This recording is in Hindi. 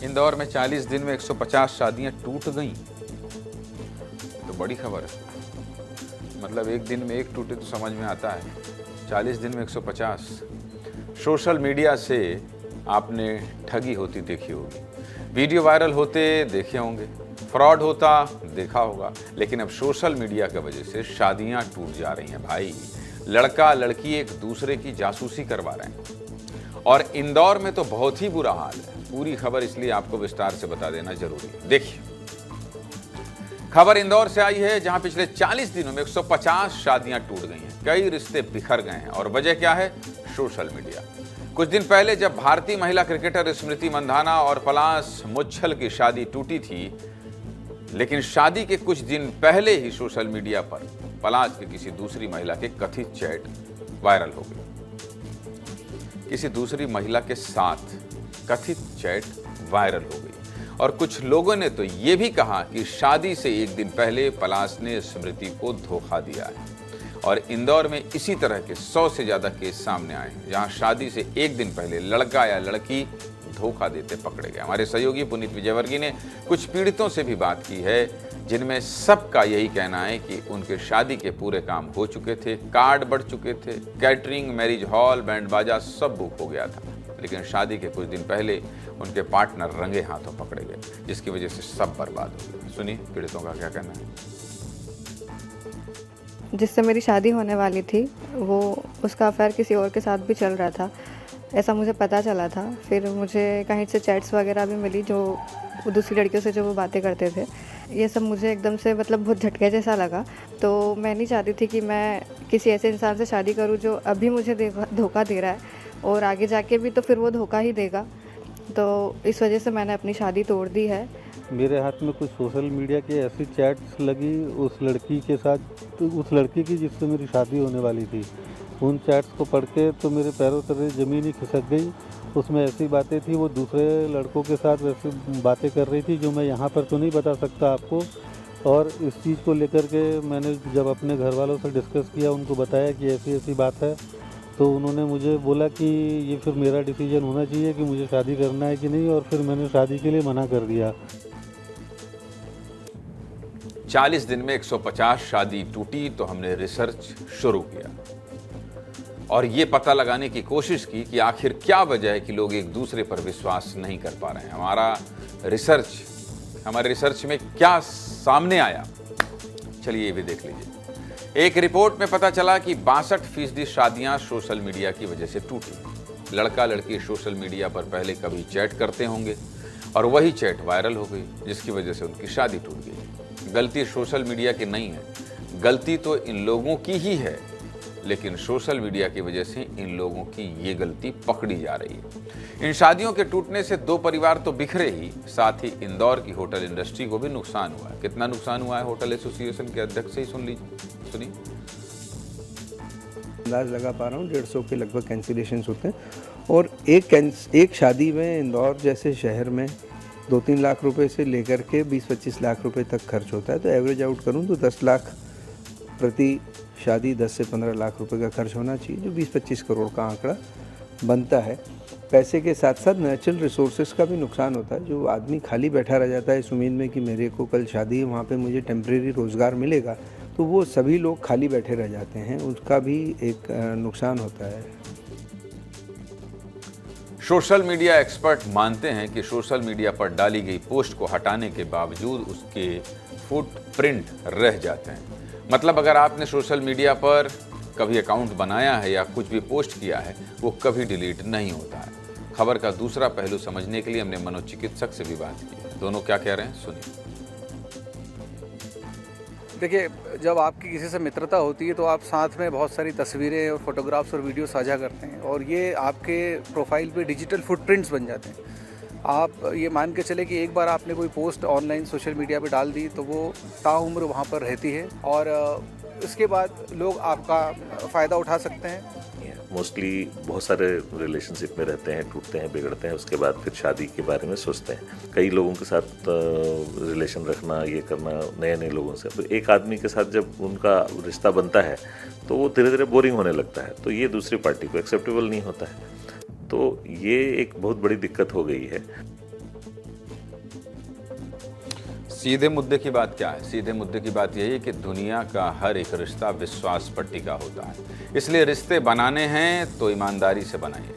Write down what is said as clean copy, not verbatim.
इंदौर में 40 दिन में 150 शादियां टूट गईं, तो बड़ी खबर है। मतलब एक दिन में एक टूटे तो समझ में आता है, 40 दिन में 150। सोशल मीडिया से आपने ठगी होती देखी होगी, वीडियो वायरल होते देखे होंगे, फ्रॉड होता देखा होगा, लेकिन अब सोशल मीडिया की वजह से शादियां टूट जा रही हैं भाई। लड़का लड़की एक दूसरे की जासूसी करवा रहे हैं और इंदौर में तो बहुत ही बुरा हाल है। पूरी खबर इसलिए आपको विस्तार से बता देना जरूरी है। देखिए, खबर इंदौर से आई है जहां पिछले 40 दिनों में 150 शादियां टूट गई हैं, कई रिश्ते बिखर गए हैं और वजह क्या है? Social media. कुछ दिन पहले जब भारतीय महिला क्रिकेटर स्मृति मंधाना और पलाश मुच्छल की शादी टूटी थी, लेकिन शादी के कुछ दिन पहले ही सोशल मीडिया पर पलाश की किसी दूसरी महिला के कथित चैट वायरल हो गई। किसी दूसरी महिला के साथ कथित चैट वायरल हो गई और कुछ लोगों ने तो ये भी कहा कि शादी से एक दिन पहले पलाश ने स्मृति को धोखा दिया है। और इंदौर में इसी तरह के 100 से ज्यादा केस सामने आए हैं जहां शादी से एक दिन पहले लड़का या लड़की धोखा देते पकड़े गए। हमारे सहयोगी पुनीत विजयवर्गीय ने कुछ पीड़ितों से भी बात की है, जिनमें सबका यही कहना है कि उनके शादी के पूरे काम हो चुके थे, कार्ड बढ़ चुके थे, कैटरिंग, मैरिज हॉल, बैंड बाजा सब बुक हो गया था, लेकिन शादी के कुछ दिन पहले उनके पार्टनर रंगे हाथों पकड़े गए, जिसकी वजह से सब बर्बाद हो गया। सुनिए पीड़ितों का क्या कहना है। जिससे मेरी शादी होने वाली थी, वो उसका अफेयर किसी और के साथ भी चल रहा था, ऐसा मुझे पता चला था। फिर मुझे कहीं से चैट्स वगैरह भी मिली जो दूसरी लड़कियों से जो वो बातें करते थे। ये सब मुझे एकदम से मतलब बहुत झटके जैसा लगा। तो मैं नहीं चाहती थी कि मैं किसी ऐसे इंसान से शादी करूं जो अभी मुझे धोखा दे रहा है और आगे जाके भी तो फिर वो धोखा ही देगा। तो इस वजह से मैंने अपनी शादी तोड़ दी है। मेरे हाथ में कुछ सोशल मीडिया की ऐसी चैट्स लगी उस लड़की के साथ, तो उस लड़की की जिससे मेरी शादी होने वाली थी। उन चैट्स को पढ़ के तो मेरे पैरों तले ज़मीन ही खिसक गई। उसमें ऐसी बातें थी, वो दूसरे लड़कों के साथ वैसी बातें कर रही थी जो मैं यहाँ पर तो नहीं बता सकता आपको। और इस चीज़ को लेकर के मैंने जब अपने घर वालों से डिस्कस किया, उनको बताया कि ऐसी ऐसी बात है, तो उन्होंने मुझे बोला कि ये फिर मेरा डिसीजन होना चाहिए कि मुझे शादी करना है कि नहीं, और फिर मैंने शादी के लिए मना कर दिया। 40 दिन में 150 शादी टूटी तो हमने रिसर्च शुरू किया और ये पता लगाने की कोशिश की कि आखिर क्या वजह है कि लोग एक दूसरे पर विश्वास नहीं कर पा रहे हैं। हमारे रिसर्च में क्या सामने आया, चलिए ये भी देख लीजिए। एक रिपोर्ट में पता चला कि 62% शादियां सोशल मीडिया की वजह से टूटी। लड़का लड़की सोशल मीडिया पर पहले कभी चैट करते होंगे और वही चैट वायरल हो गई, जिसकी वजह से उनकी शादी टूट गई। गलती सोशल मीडिया की नहीं है, गलती तो इन लोगों की ही है, लेकिन सोशल मीडिया की वजह से इन लोगों की ये गलती पकड़ी जा रही है। इन शादियों के टूटने से 2 परिवार तो बिखरे ही, साथ ही इंदौर की होटल इंडस्ट्री को भी नुकसान हुआ है। कितना नुकसान हुआ है होटल एसोसिएशन के अध्यक्ष से ही सुन लीजिए, सुनिए। अंदाज लगा पा रहा हूँ 150 के लगभग कैंसिलेशंस होते हैं और एक शादी में इंदौर जैसे शहर में 2-3 लाख रुपए से लेकर के 20-25 लाख रुपए तक खर्च होता है। तो एवरेज आउट करूँ तो 10 लाख प्रति शादी, 10 से 15 लाख रुपए का खर्च होना चाहिए, जो 20-25 करोड़ का आंकड़ा बनता है। पैसे के साथ साथ नेचुरल रिसोर्सेज का भी नुकसान होता है। जो आदमी खाली बैठा रह जाता है इस उम्मीद में कि मेरे को कल शादी है, वहाँ पे मुझे टेम्परेरी रोज़गार मिलेगा, तो वो सभी लोग खाली बैठे रह जाते हैं, उसका भी एक नुकसान होता है। सोशल मीडिया एक्सपर्ट मानते हैं कि सोशल मीडिया पर डाली गई पोस्ट को हटाने के बावजूद उसके फुटप्रिंट रह जाते हैं। मतलब अगर आपने सोशल मीडिया पर कभी अकाउंट बनाया है या कुछ भी पोस्ट किया है, वो कभी डिलीट नहीं होता है। खबर का दूसरा पहलू समझने के लिए हमने मनोचिकित्सक से भी बात की। दोनों क्या कह रहे हैं, सुनिए। देखिए, जब आपकी किसी से मित्रता होती है तो आप साथ में बहुत सारी तस्वीरें और फोटोग्राफ्स और वीडियो साझा करते हैं और ये आपके प्रोफाइल पे डिजिटल फुटप्रिंट्स बन जाते हैं। आप ये मान के चले कि एक बार आपने कोई पोस्ट ऑनलाइन सोशल मीडिया पे डाल दी तो वो ताउम्र वहाँ पर रहती है और इसके बाद लोग आपका फ़ायदा उठा सकते हैं। मोस्टली बहुत सारे रिलेशनशिप में रहते हैं, टूटते हैं, बिगड़ते हैं, उसके बाद फिर शादी के बारे में सोचते हैं। कई लोगों के साथ रिलेशन रखना, ये करना नए नए लोगों से, फिर एक आदमी के साथ जब उनका रिश्ता बनता है तो वो धीरे धीरे बोरिंग होने लगता है, तो ये दूसरी पार्टी को एक्सेप्टेबल नहीं होता है। तो ये एक बहुत बड़ी दिक्कत हो गई है। सीधे मुद्दे की बात क्या है? सीधे मुद्दे की बात यही है कि दुनिया का हर एक रिश्ता विश्वास पर टिका होता है। इसलिए रिश्ते बनाने हैं तो ईमानदारी से बनाइए।